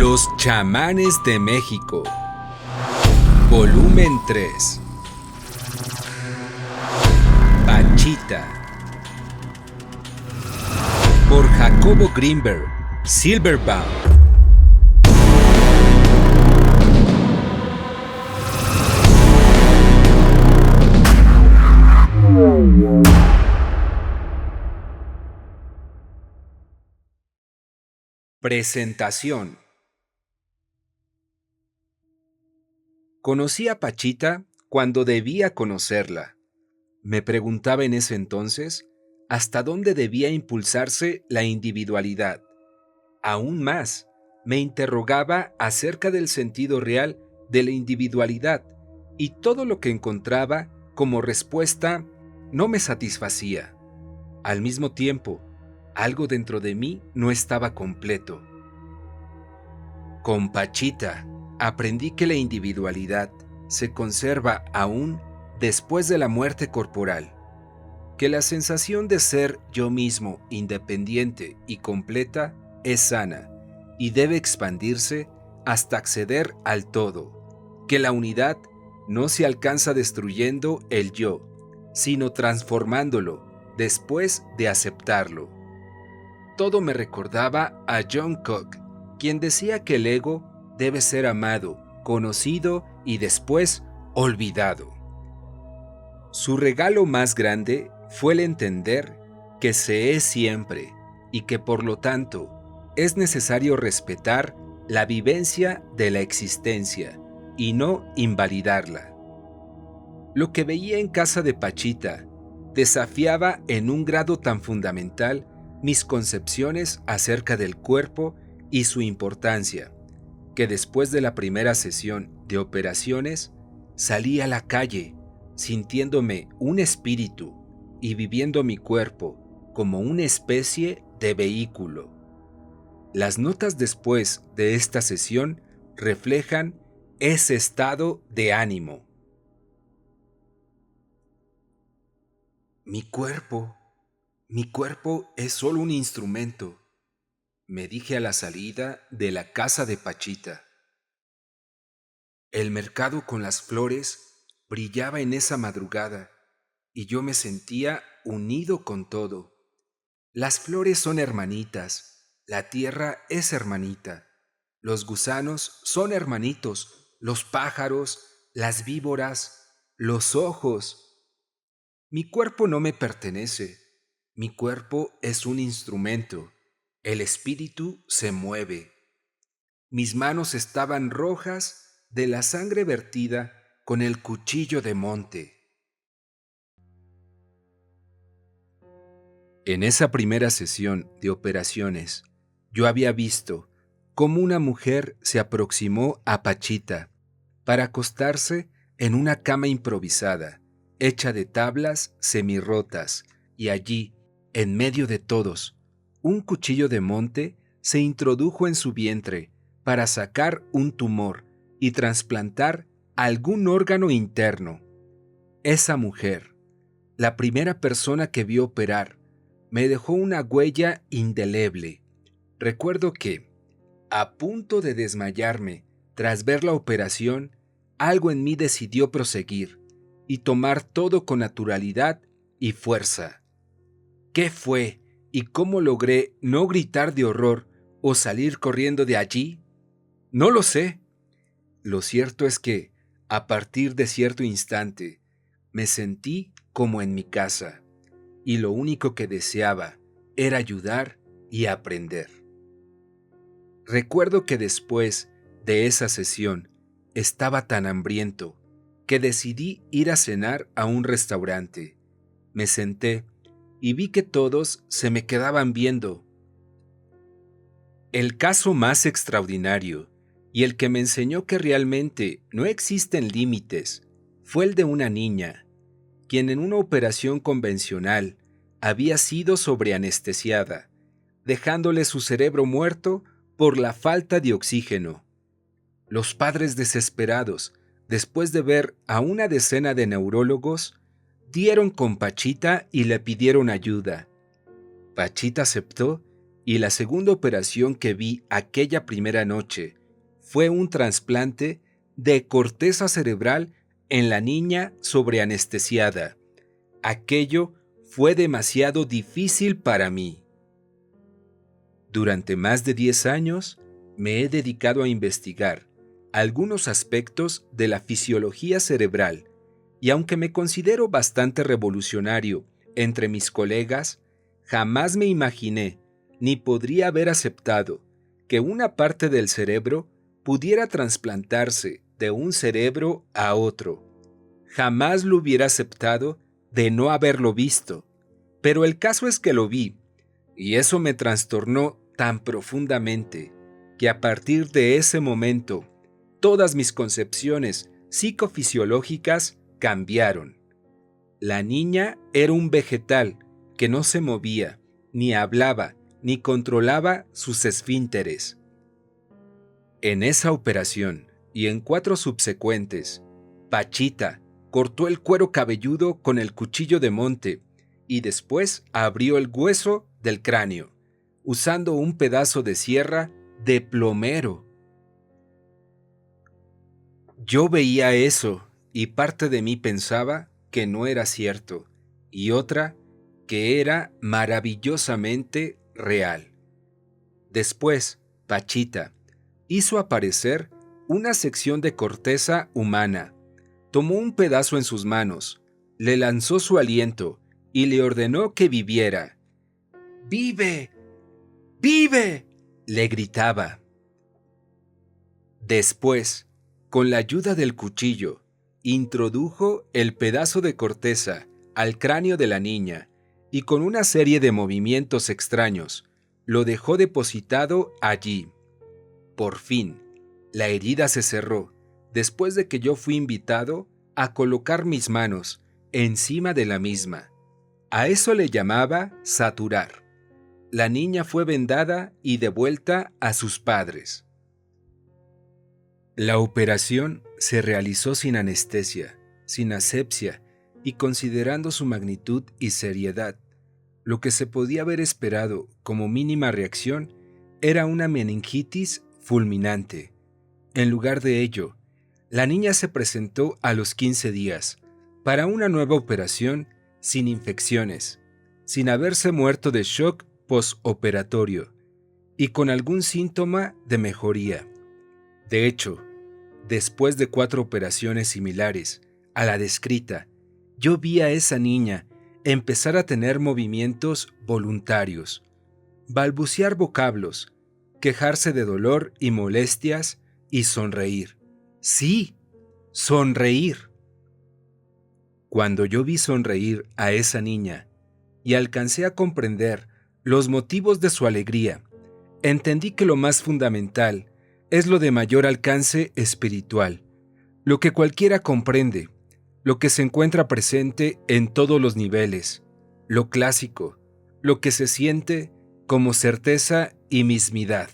Los chamanes de México, volumen 3. Pachita. Por Jacobo Greenberg, Silverbaum. Presentación. Conocí a Pachita cuando debía conocerla. Me preguntaba en ese entonces hasta dónde debía impulsarse la individualidad. Aún más, me interrogaba acerca del sentido real de la individualidad y todo lo que encontraba como respuesta no me satisfacía. Al mismo tiempo, algo dentro de mí no estaba completo. Con Pachita aprendí que la individualidad se conserva aún después de la muerte corporal, que la sensación de ser yo mismo independiente y completa es sana y debe expandirse hasta acceder al todo, que la unidad no se alcanza destruyendo el yo, sino transformándolo después de aceptarlo. Todo me recordaba a John Cook, quien decía que el ego debe ser amado, conocido y después olvidado. Su regalo más grande fue el entender que se es siempre y que por lo tanto es necesario respetar la vivencia de la existencia y no invalidarla. Lo que veía en casa de Pachita desafiaba en un grado tan fundamental mis concepciones acerca del cuerpo y su importancia, que después de la primera sesión de operaciones salí a la calle sintiéndome un espíritu y viviendo mi cuerpo como una especie de vehículo. Las notas después de esta sesión reflejan ese estado de ánimo. Mi cuerpo es solo un instrumento, me dije a la salida de la casa de Pachita. El mercado con las flores brillaba en esa madrugada y yo me sentía unido con todo. Las flores son hermanitas, la tierra es hermanita, los gusanos son hermanitos, los pájaros, las víboras, los ojos. Mi cuerpo no me pertenece, mi cuerpo es un instrumento, el espíritu se mueve. Mis manos estaban rojas de la sangre vertida con el cuchillo de monte. En esa primera sesión de operaciones, yo había visto cómo una mujer se aproximó a Pachita para acostarse en una cama improvisada, hecha de tablas semirrotas, y allí, en medio de todos, un cuchillo de monte se introdujo en su vientre para sacar un tumor y trasplantar algún órgano interno. Esa mujer, la primera persona que vio operar, me dejó una huella indeleble. Recuerdo que, a punto de desmayarme tras ver la operación, algo en mí decidió proseguir y tomar todo con naturalidad y fuerza. ¿Qué fue y cómo logré no gritar de horror o salir corriendo de allí? No lo sé. Lo cierto es que, a partir de cierto instante, me sentí como en mi casa, y lo único que deseaba era ayudar y aprender. Recuerdo que después de esa sesión estaba tan hambriento que decidí ir a cenar a un restaurante. Me senté y vi que todos se me quedaban viendo. El caso más extraordinario y el que me enseñó que realmente no existen límites fue el de una niña, quien en una operación convencional había sido sobreanestesiada, dejándole su cerebro muerto por la falta de oxígeno. Los padres desesperados, después de ver a una decena de neurólogos, dieron con Pachita y le pidieron ayuda. Pachita aceptó y la segunda operación que vi aquella primera noche fue un trasplante de corteza cerebral en la niña sobreanestesiada. Aquello fue demasiado difícil para mí. Durante más de 10 años me he dedicado a investigar algunos aspectos de la fisiología cerebral y aunque me considero bastante revolucionario entre mis colegas, jamás me imaginé ni podría haber aceptado que una parte del cerebro pudiera trasplantarse de un cerebro a otro. Jamás lo hubiera aceptado de no haberlo visto, pero el caso es que lo vi, y eso me trastornó tan profundamente que a partir de ese momento, todas mis concepciones psicofisiológicas cambiaron. La niña era un vegetal que no se movía, ni hablaba, ni controlaba sus esfínteres. En esa operación y en 4 subsecuentes, Pachita cortó el cuero cabelludo con el cuchillo de monte y después abrió el hueso del cráneo, usando un pedazo de sierra de plomero. Yo veía eso y parte de mí pensaba que no era cierto y otra que era maravillosamente real. Después, Pachita hizo aparecer una sección de corteza humana, tomó un pedazo en sus manos, le lanzó su aliento y le ordenó que viviera. ¡Vive! ¡Vive!, le gritaba. Después, con la ayuda del cuchillo, introdujo el pedazo de corteza al cráneo de la niña y con una serie de movimientos extraños, lo dejó depositado allí. Por fin, la herida se cerró después de que yo fui invitado a colocar mis manos encima de la misma. A eso le llamaba saturar. La niña fue vendada y devuelta a sus padres. La operación se realizó sin anestesia, sin asepsia y considerando su magnitud y seriedad. Lo que se podía haber esperado como mínima reacción era una meningitis fulminante. En lugar de ello, la niña se presentó a los 15 días para una nueva operación sin infecciones, sin haberse muerto de shock postoperatorio y con algún síntoma de mejoría. De hecho, después de 4 operaciones similares a la descrita, yo vi a esa niña empezar a tener movimientos voluntarios, balbucear vocablos, quejarse de dolor y molestias y sonreír. Sí, sonreír. Cuando yo vi sonreír a esa niña y alcancé a comprender los motivos de su alegría, entendí que lo más fundamental es lo de mayor alcance espiritual, lo que cualquiera comprende, lo que se encuentra presente en todos los niveles, lo clásico, lo que se siente como certeza y mismidad.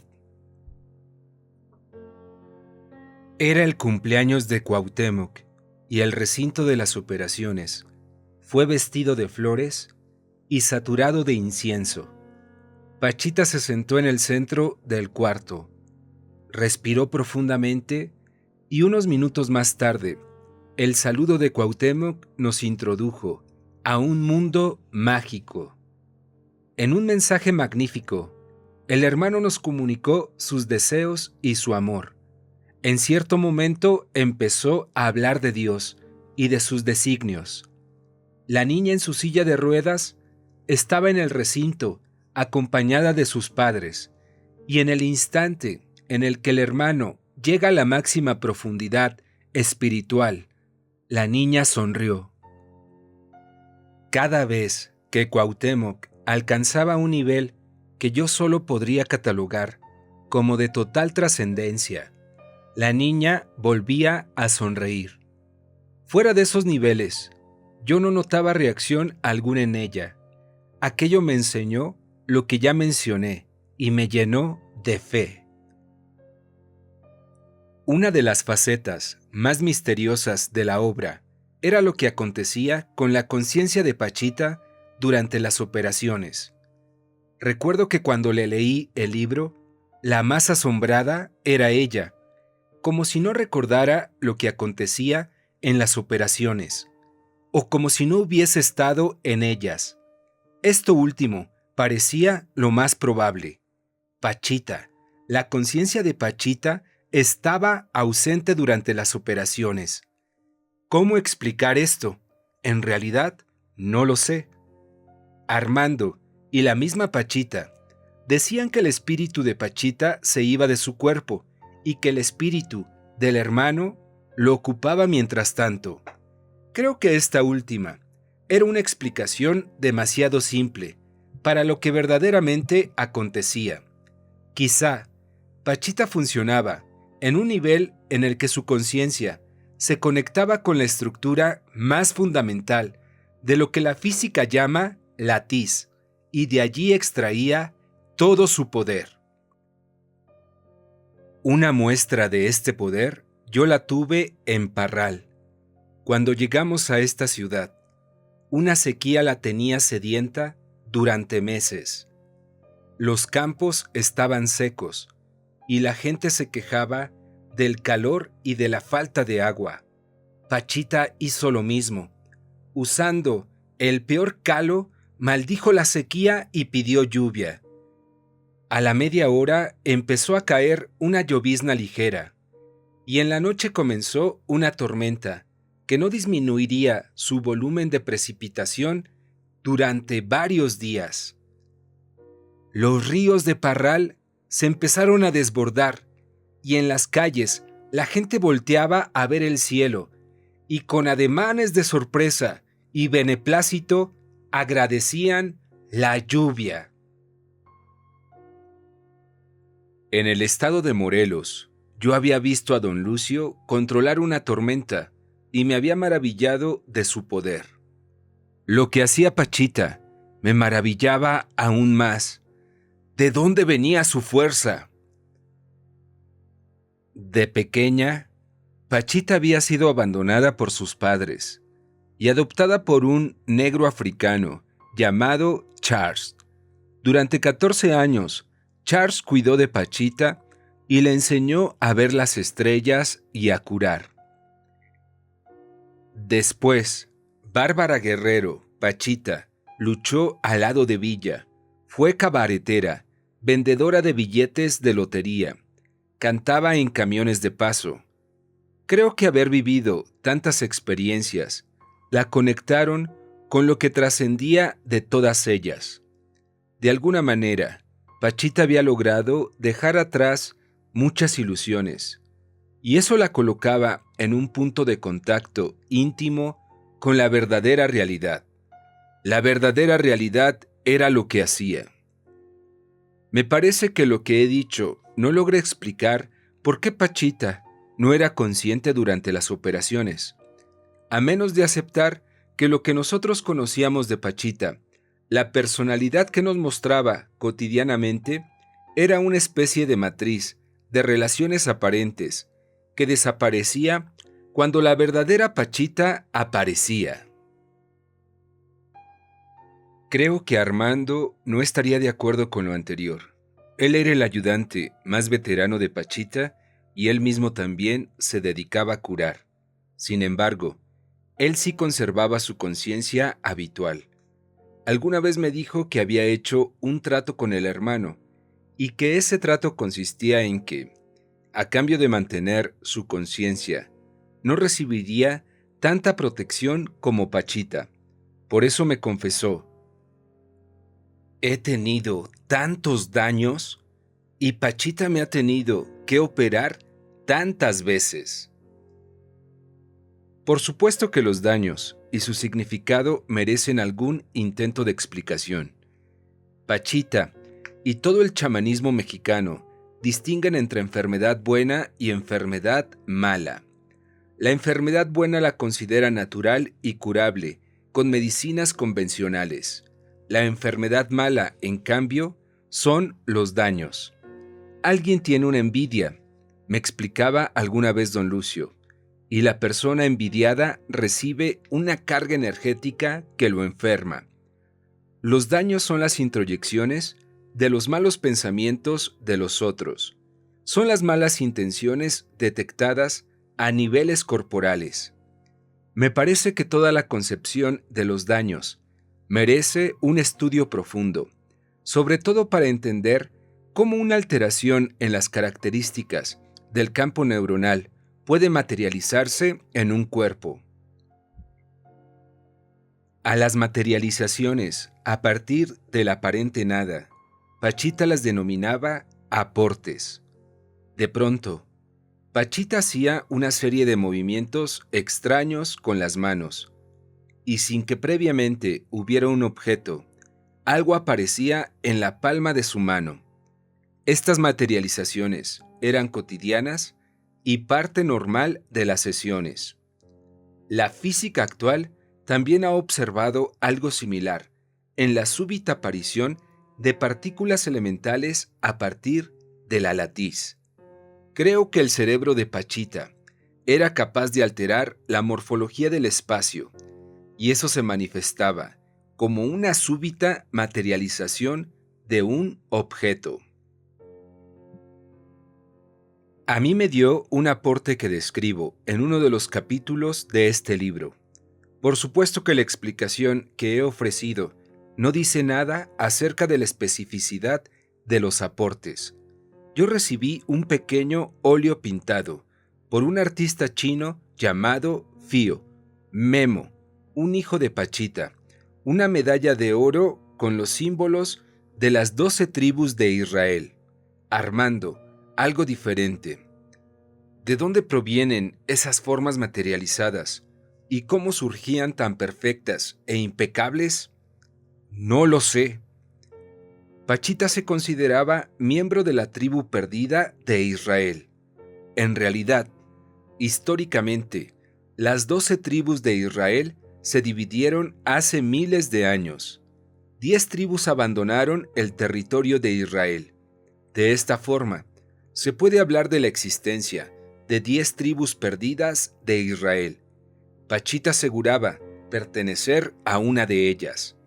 Era el cumpleaños de Cuauhtémoc y el recinto de las operaciones fue vestido de flores y saturado de incienso. Pachita se sentó en el centro del cuarto, respiró profundamente y unos minutos más tarde, el saludo de Cuauhtémoc nos introdujo a un mundo mágico. En un mensaje magnífico, el hermano nos comunicó sus deseos y su amor. En cierto momento empezó a hablar de Dios y de sus designios. La niña en su silla de ruedas estaba en el recinto, acompañada de sus padres, y en el instante en el que el hermano llega a la máxima profundidad espiritual, la niña sonrió. Cada vez que Cuauhtémoc alcanzaba un nivel que yo solo podría catalogar como de total trascendencia, la niña volvía a sonreír. Fuera de esos niveles, yo no notaba reacción alguna en ella. Aquello me enseñó lo que ya mencioné y me llenó de fe. Una de las facetas más misteriosas de la obra era lo que acontecía con la conciencia de Pachita durante las operaciones. Recuerdo que cuando le leí el libro, la más asombrada era ella, como si no recordara lo que acontecía en las operaciones, o como si no hubiese estado en ellas. Esto último parecía lo más probable. Pachita, la conciencia de Pachita estaba ausente durante las operaciones. ¿Cómo explicar esto? En realidad, no lo sé. Armando y la misma Pachita decían que el espíritu de Pachita se iba de su cuerpo y que el espíritu del hermano lo ocupaba mientras tanto. Creo que esta última era una explicación demasiado simple para lo que verdaderamente acontecía. Quizá Pachita funcionaba en un nivel en el que su conciencia se conectaba con la estructura más fundamental de lo que la física llama latiz, y de allí extraía todo su poder. Una muestra de este poder yo la tuve en Parral. Cuando llegamos a esta ciudad, una sequía la tenía sedienta durante meses. Los campos estaban secos y la gente se quejaba del calor y de la falta de agua. Pachita hizo lo mismo. Usando el peor calo, maldijo la sequía y pidió lluvia. A la media hora empezó a caer una llovizna ligera, y en la noche comenzó una tormenta que no disminuiría su volumen de precipitación durante varios días. Los ríos de Parral se empezaron a desbordar, y en las calles la gente volteaba a ver el cielo, y con ademanes de sorpresa y beneplácito agradecían la lluvia. En el estado de Morelos, yo había visto a don Lucio controlar una tormenta y me había maravillado de su poder. Lo que hacía Pachita me maravillaba aún más. ¿De dónde venía su fuerza? De pequeña, Pachita había sido abandonada por sus padres y adoptada por un negro africano llamado Charles. Durante 14 años, Charles cuidó de Pachita y le enseñó a ver las estrellas y a curar. Después, Bárbara Guerrero, Pachita, luchó al lado de Villa. Fue cabaretera, vendedora de billetes de lotería. Cantaba en camiones de paso. Creo que haber vivido tantas experiencias la conectaron con lo que trascendía de todas ellas. De alguna manera, Pachita había logrado dejar atrás muchas ilusiones, y eso la colocaba en un punto de contacto íntimo con la verdadera realidad. La verdadera realidad era lo que hacía. Me parece que lo que he dicho no logra explicar por qué Pachita no era consciente durante las operaciones, a menos de aceptar que lo que nosotros conocíamos de Pachita, la personalidad que nos mostraba cotidianamente, era una especie de matriz de relaciones aparentes que desaparecía cuando la verdadera Pachita aparecía. Creo que Armando no estaría de acuerdo con lo anterior. Él era el ayudante más veterano de Pachita y él mismo también se dedicaba a curar. Sin embargo, él sí conservaba su conciencia habitual. Alguna vez me dijo que había hecho un trato con el hermano y que ese trato consistía en que, a cambio de mantener su conciencia, no recibiría tanta protección como Pachita. Por eso me confesó: he tenido tantos daños y Pachita me ha tenido que operar tantas veces. Por supuesto que los daños y su significado merecen algún intento de explicación. Pachita y todo el chamanismo mexicano distinguen entre enfermedad buena y enfermedad mala. La enfermedad buena la considera natural y curable con medicinas convencionales. La enfermedad mala, en cambio, son los daños. Alguien tiene una envidia, me explicaba alguna vez don Lucio, y la persona envidiada recibe una carga energética que lo enferma. Los daños son las introyecciones de los malos pensamientos de los otros. Son las malas intenciones detectadas a niveles corporales. Me parece que toda la concepción de los daños merece un estudio profundo, sobre todo para entender cómo una alteración en las características del campo neuronal puede materializarse en un cuerpo. A las materializaciones a partir del aparente nada, Pachita las denominaba aportes. De pronto, Pachita hacía una serie de movimientos extraños con las manos, y sin que previamente hubiera un objeto, algo aparecía en la palma de su mano. Estas materializaciones eran cotidianas y parte normal de las sesiones. La física actual también ha observado algo similar en la súbita aparición de partículas elementales a partir de la latiz. Creo que el cerebro de Pachita era capaz de alterar la morfología del espacio, y eso se manifestaba como una súbita materialización de un objeto. A mí me dio un aporte que describo en uno de los capítulos de este libro. Por supuesto que la explicación que he ofrecido no dice nada acerca de la especificidad de los aportes. Yo recibí un pequeño óleo pintado por un artista chino llamado Fio, Memo, un hijo de Pachita, una medalla de oro con los símbolos de las 12 tribus de Israel, Armando, algo diferente. ¿De dónde provienen esas formas materializadas y cómo surgían tan perfectas e impecables? No lo sé. Pachita se consideraba miembro de la tribu perdida de Israel. En realidad, históricamente, las 12 tribus de Israel se dividieron hace miles de años. 10 tribus abandonaron el territorio de Israel. De esta forma, se puede hablar de la existencia de 10 tribus perdidas de Israel. Pachita aseguraba pertenecer a una de ellas.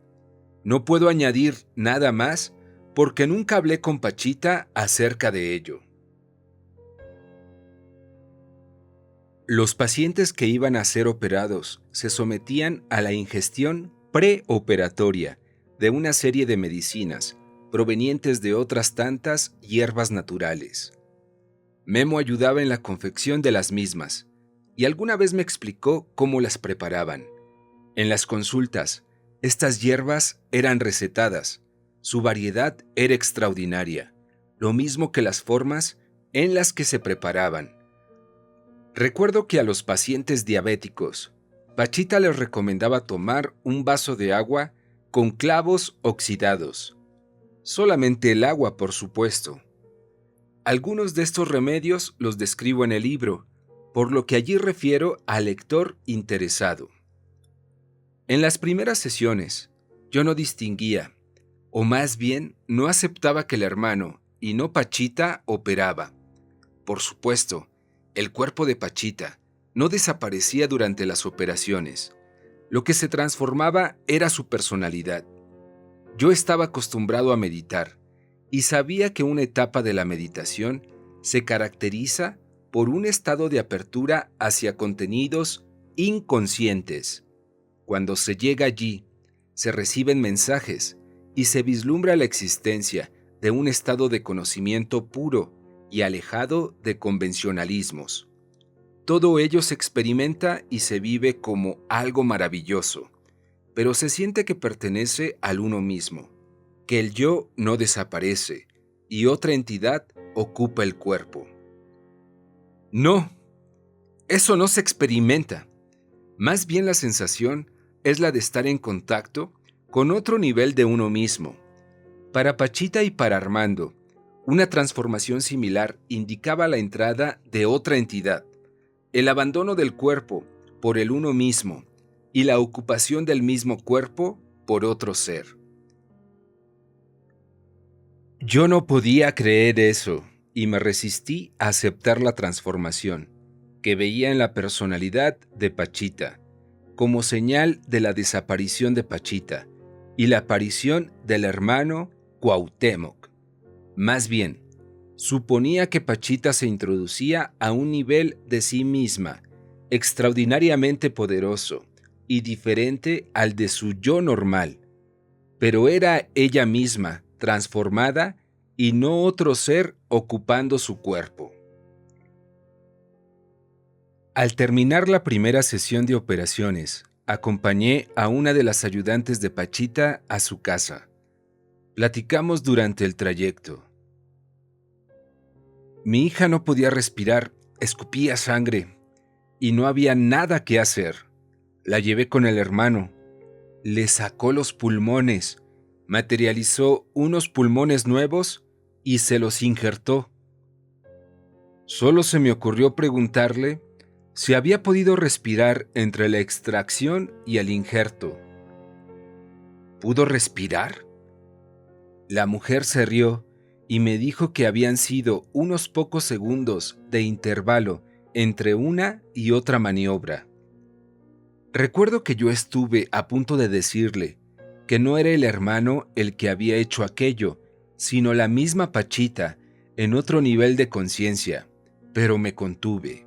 No puedo añadir nada más porque nunca hablé con Pachita acerca de ello. Los pacientes que iban a ser operados se sometían a la ingestión preoperatoria de una serie de medicinas provenientes de otras tantas hierbas naturales. Memo ayudaba en la confección de las mismas y alguna vez me explicó cómo las preparaban. En las consultas, estas hierbas eran recetadas. Su variedad era extraordinaria, lo mismo que las formas en las que se preparaban. Recuerdo que a los pacientes diabéticos, Pachita les recomendaba tomar un vaso de agua con clavos oxidados. Solamente el agua, por supuesto. Algunos de estos remedios los describo en el libro, por lo que allí refiero al lector interesado. En las primeras sesiones, yo no distinguía, o más bien no aceptaba que el hermano, y no Pachita, operaba. Por supuesto, el cuerpo de Pachita no desaparecía durante las operaciones. Lo que se transformaba era su personalidad. Yo estaba acostumbrado a meditar y sabía que una etapa de la meditación se caracteriza por un estado de apertura hacia contenidos inconscientes. Cuando se llega allí, se reciben mensajes y se vislumbra la existencia de un estado de conocimiento puro y alejado de convencionalismos. Todo ello se experimenta y se vive como algo maravilloso, pero se siente que pertenece al uno mismo, que el yo no desaparece y otra entidad ocupa el cuerpo. No, eso no se experimenta. Más bien la sensación es la de estar en contacto con otro nivel de uno mismo. Para Pachita y para Armando, una transformación similar indicaba la entrada de otra entidad, el abandono del cuerpo por el uno mismo y la ocupación del mismo cuerpo por otro ser. Yo no podía creer eso y me resistí a aceptar la transformación que veía en la personalidad de Pachita como señal de la desaparición de Pachita y la aparición del hermano Cuauhtémoc. Más bien, suponía que Pachita se introducía a un nivel de sí misma, extraordinariamente poderoso y diferente al de su yo normal, pero era ella misma, transformada, y no otro ser ocupando su cuerpo. Al terminar la primera sesión de operaciones, acompañé a una de las ayudantes de Pachita a su casa. Platicamos durante el trayecto. Mi hija no podía respirar, escupía sangre, y no había nada que hacer. La llevé con el hermano, le sacó los pulmones, materializó unos pulmones nuevos y se los injertó. Solo se me ocurrió preguntarle si había podido respirar entre la extracción y el injerto. ¿Pudo respirar? La mujer se rió y me dijo que habían sido unos pocos segundos de intervalo entre una y otra maniobra. Recuerdo que yo estuve a punto de decirle que no era el hermano el que había hecho aquello, sino la misma Pachita en otro nivel de conciencia, pero me contuve.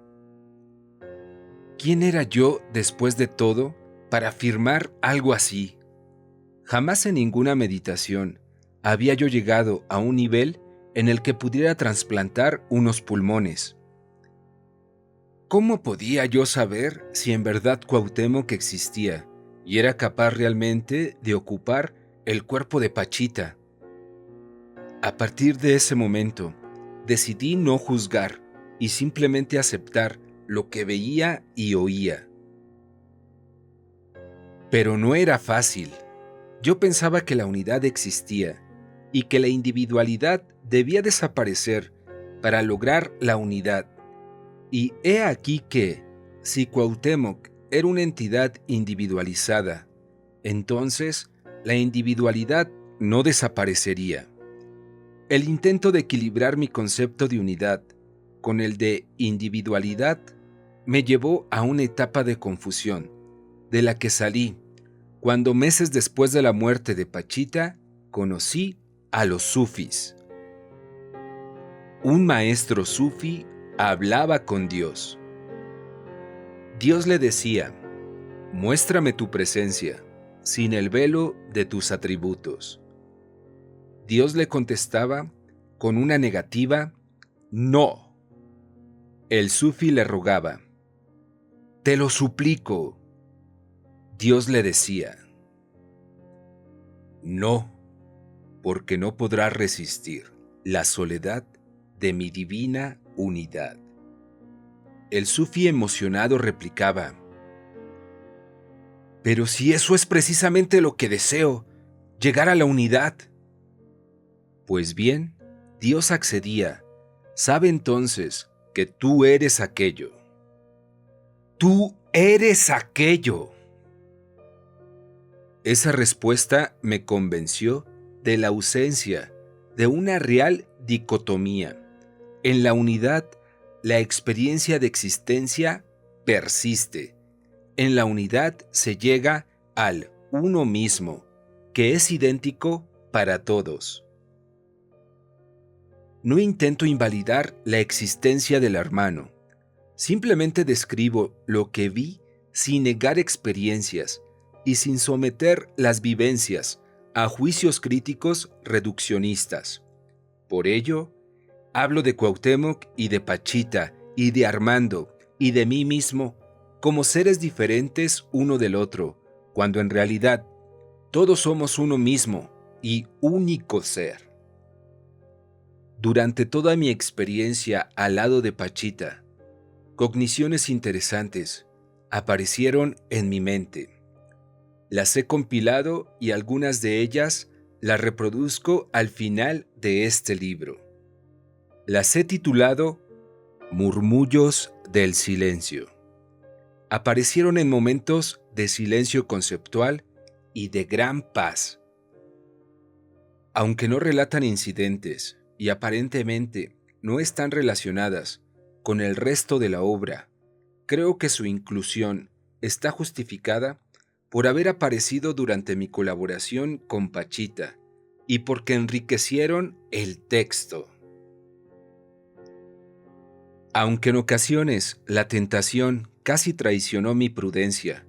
¿Quién era yo, después de todo, para afirmar algo así? Jamás en ninguna meditación había yo llegado a un nivel en el que pudiera trasplantar unos pulmones. ¿Cómo podía yo saber si en verdad Cuauhtémoc existía y era capaz realmente de ocupar el cuerpo de Pachita? A partir de ese momento, decidí no juzgar y simplemente aceptar lo que veía y oía. Pero no era fácil. Yo pensaba que la unidad existía y que la individualidad debía desaparecer para lograr la unidad. Y he aquí que, si Cuauhtémoc era una entidad individualizada, entonces la individualidad no desaparecería. El intento de equilibrar mi concepto de unidad con el de individualidad me llevó a una etapa de confusión, de la que salí cuando meses después de la muerte de Pachita conocí a los sufis. Un maestro sufi hablaba con Dios. Dios le decía: muéstrame tu presencia, sin el velo de tus atributos. Dios le contestaba con una negativa: no. El sufi le rogaba: te lo suplico. Dios le decía: no, porque no podrás resistir la soledad de mi divina unidad. El sufi emocionado replicaba: pero si eso es precisamente lo que deseo, llegar a la unidad. Pues bien, Dios accedía: sabe entonces que tú eres aquello. ¡Tú eres aquello! Esa respuesta me convenció de la ausencia de una real dicotomía. En la unidad, la experiencia de existencia persiste. En la unidad se llega al uno mismo, que es idéntico para todos. No intento invalidar la existencia del hermano. Simplemente describo lo que vi sin negar experiencias y sin someter las vivencias a juicios críticos reduccionistas. Por ello, hablo de Cuauhtémoc y de Pachita y de Armando y de mí mismo como seres diferentes uno del otro, cuando en realidad todos somos uno mismo y único ser. Durante toda mi experiencia al lado de Pachita, cogniciones interesantes aparecieron en mi mente. Las he compilado y algunas de ellas las reproduzco al final de este libro. Las he titulado Murmullos del Silencio. Aparecieron en momentos de silencio conceptual y de gran paz. Aunque no relatan incidentes y aparentemente no están relacionadas con el resto de la obra, creo que su inclusión está justificada por haber aparecido durante mi colaboración con Pachita y porque enriquecieron el texto. Aunque en ocasiones la tentación casi traicionó mi prudencia,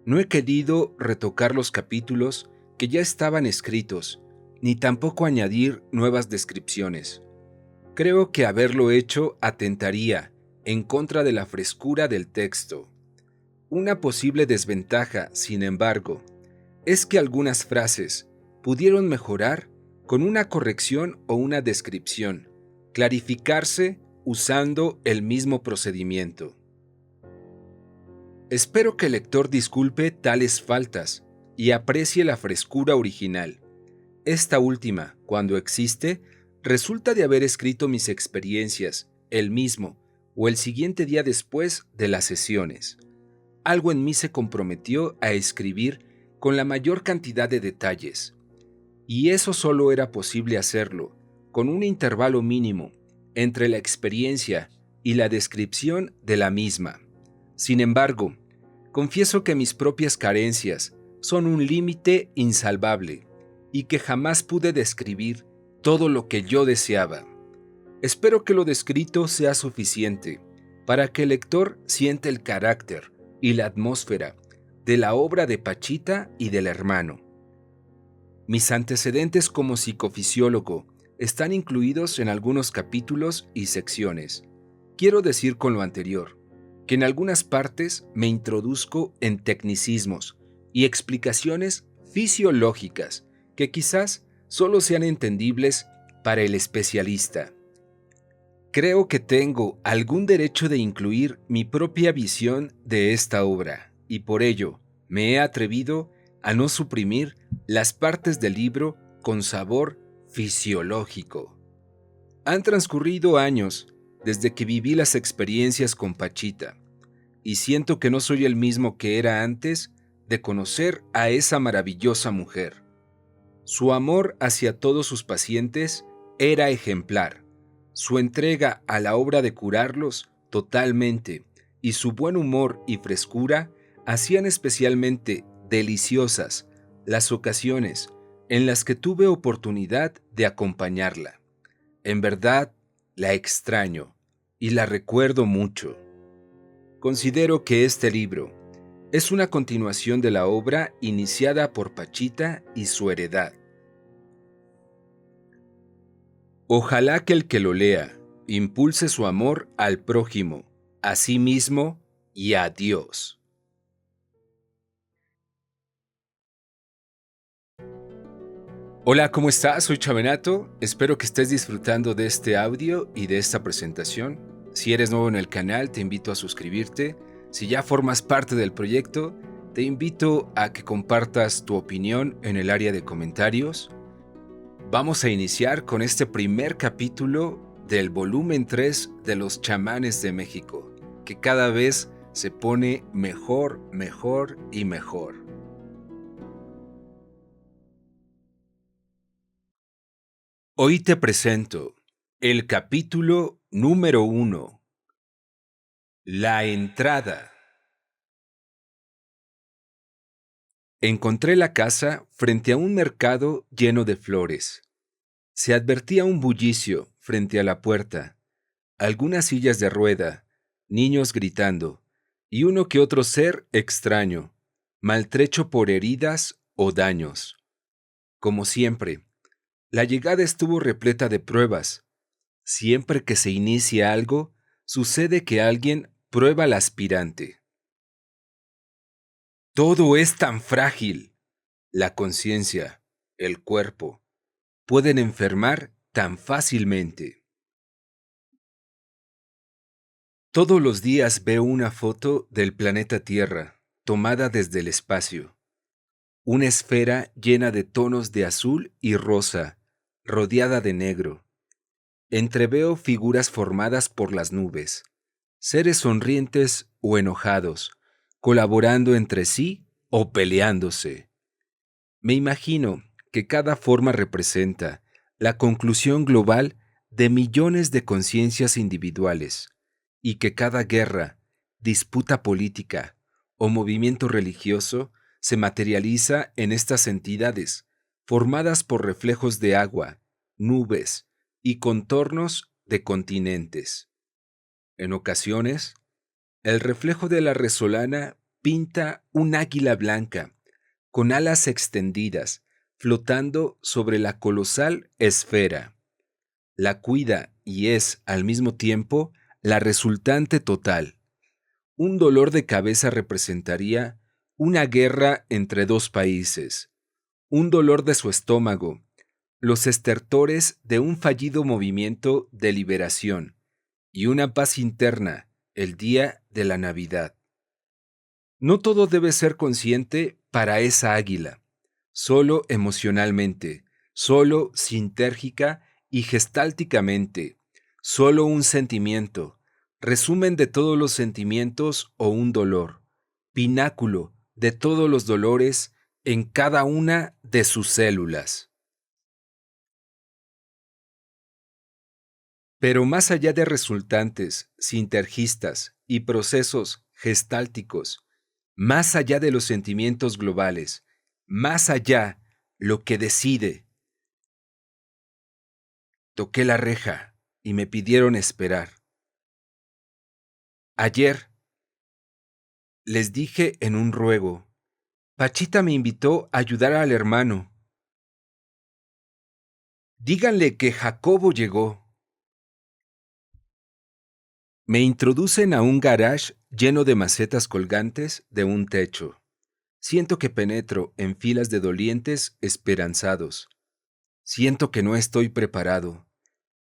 no he querido retocar los capítulos que ya estaban escritos, ni tampoco añadir nuevas descripciones. Creo que haberlo hecho atentaría en contra de la frescura del texto. Una posible desventaja, sin embargo, es que algunas frases pudieron mejorar con una corrección o una descripción, clarificarse usando el mismo procedimiento. Espero que el lector disculpe tales faltas y aprecie la frescura original. Esta última, cuando existe, resulta de haber escrito mis experiencias el mismo o el siguiente día después de las sesiones. Algo en mí se comprometió a escribir con la mayor cantidad de detalles, y eso solo era posible hacerlo con un intervalo mínimo entre la experiencia y la descripción de la misma. Sin embargo, confieso que mis propias carencias son un límite insalvable y que jamás pude describir todo lo que yo deseaba. Espero que lo descrito sea suficiente para que el lector sienta el carácter y la atmósfera de la obra de Pachita y del hermano. Mis antecedentes como psicofisiólogo están incluidos en algunos capítulos y secciones. Quiero decir con lo anterior, que en algunas partes me introduzco en tecnicismos y explicaciones fisiológicas que quizás solo sean entendibles para el especialista. Creo que tengo algún derecho de incluir mi propia visión de esta obra y por ello me he atrevido a no suprimir las partes del libro con sabor fisiológico. Han transcurrido años desde que viví las experiencias con Pachita y siento que no soy el mismo que era antes de conocer a esa maravillosa mujer. Su amor hacia todos sus pacientes era ejemplar. Su entrega a la obra de curarlos totalmente y su buen humor y frescura hacían especialmente deliciosas las ocasiones en las que tuve oportunidad de acompañarla. En verdad, la extraño y la recuerdo mucho. Considero que este libro es una continuación de la obra iniciada por Pachita y su heredad. Ojalá que el que lo lea impulse su amor al prójimo, a sí mismo y a Dios. Hola, ¿cómo estás? Soy Chavenato. Espero que estés disfrutando de este audio y de esta presentación. Si eres nuevo en el canal, te invito a suscribirte. Si ya formas parte del proyecto, te invito a que compartas tu opinión en el área de comentarios. Vamos a iniciar con este primer capítulo del volumen 3 de Los Chamanes de México, que cada vez se pone mejor, mejor y mejor. Hoy te presento el capítulo número 1, La entrada. Encontré la casa frente a un mercado lleno de flores. Se advertía un bullicio frente a la puerta, algunas sillas de rueda, niños gritando, y uno que otro ser extraño, maltrecho por heridas o daños. Como siempre, la llegada estuvo repleta de pruebas. Siempre que se inicia algo, sucede que alguien prueba al aspirante. Todo es tan frágil. La conciencia, el cuerpo, pueden enfermar tan fácilmente. Todos los días veo una foto del planeta Tierra, tomada desde el espacio. Una esfera llena de tonos de azul y rosa, rodeada de negro. Entreveo figuras formadas por las nubes, seres sonrientes o enojados, colaborando entre sí o peleándose. Me imagino que cada forma representa la conclusión global de millones de conciencias individuales y que cada guerra, disputa política o movimiento religioso se materializa en estas entidades formadas por reflejos de agua, nubes y contornos de continentes. En ocasiones, el reflejo de la resolana pinta un águila blanca, con alas extendidas, flotando sobre la colosal esfera. La cuida y es, al mismo tiempo, la resultante total. Un dolor de cabeza representaría una guerra entre dos países, un dolor de su estómago, los estertores de un fallido movimiento de liberación y una paz interna el día de la Navidad. No todo debe ser consciente para esa águila, solo emocionalmente, solo sintérgica y gestálticamente, solo un sentimiento, resumen de todos los sentimientos o un dolor, pináculo de todos los dolores en cada una de sus células. Pero más allá de resultantes, sintergistas y procesos gestálticos, más allá de los sentimientos globales, más allá lo que decide. Toqué la reja y me pidieron esperar. Ayer les dije en un ruego, Pachita me invitó a ayudar al hermano. Díganle que Jacobo llegó. Me introducen a un garage lleno de macetas colgantes de un techo. Siento que penetro en filas de dolientes esperanzados. Siento que no estoy preparado.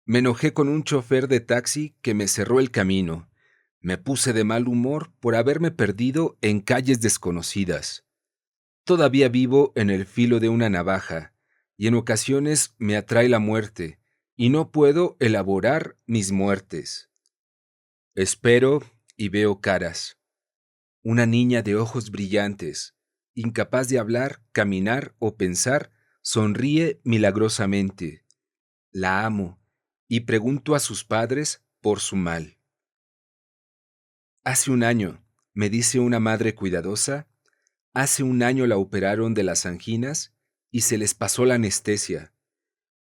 Me enojé con un chofer de taxi que me cerró el camino. Me puse de mal humor por haberme perdido en calles desconocidas. Todavía vivo en el filo de una navaja, y en ocasiones me atrae la muerte, y no puedo elaborar mis muertes. Espero y veo caras. Una niña de ojos brillantes, incapaz de hablar, caminar o pensar, sonríe milagrosamente. La amo y pregunto a sus padres por su mal. Hace un año, me dice una madre cuidadosa, hace un año la operaron de las anginas y se les pasó la anestesia.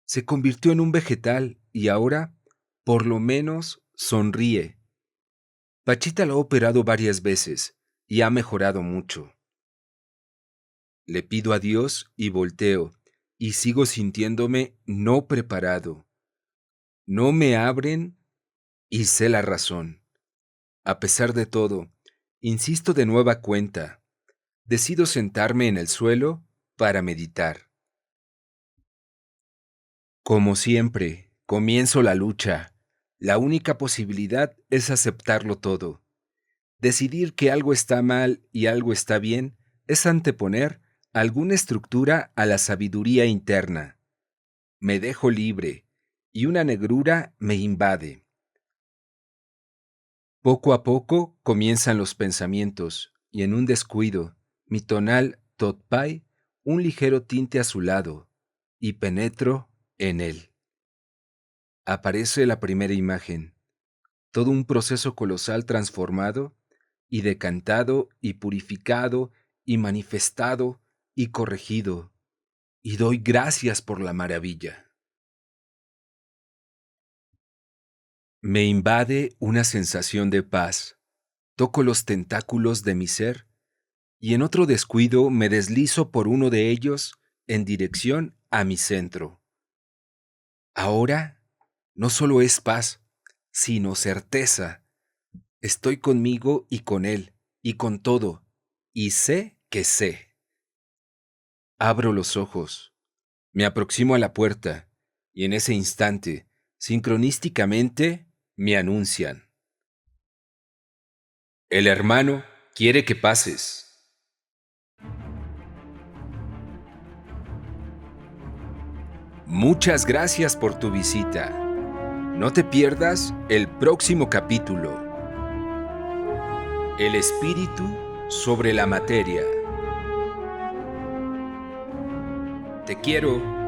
Se convirtió en un vegetal y ahora, por lo menos, sonríe. Pachita la ha operado varias veces y ha mejorado mucho. Le pido a Dios y volteo, y sigo sintiéndome no preparado. No me abren y sé la razón. A pesar de todo, insisto de nueva cuenta. Decido sentarme en el suelo para meditar. Como siempre, comienzo la lucha. La única posibilidad es aceptarlo todo. Decidir que algo está mal y algo está bien es anteponer alguna estructura a la sabiduría interna. Me dejo libre y una negrura me invade. Poco a poco comienzan los pensamientos y en un descuido, mi tonal totpai, un ligero tinte azulado, y penetro en él. Aparece la primera imagen, todo un proceso colosal transformado y decantado y purificado y manifestado y corregido, y doy gracias por la maravilla. Me invade una sensación de paz, toco los tentáculos de mi ser y en otro descuido me deslizo por uno de ellos en dirección a mi centro. Ahora no solo es paz, sino certeza. Estoy conmigo y con él, y con todo, y sé que sé. Abro los ojos, me aproximo a la puerta, y en ese instante, sincronísticamente, me anuncian. El hermano quiere que pases. Muchas gracias por tu visita. No te pierdas el próximo capítulo. El espíritu sobre la materia. Te quiero.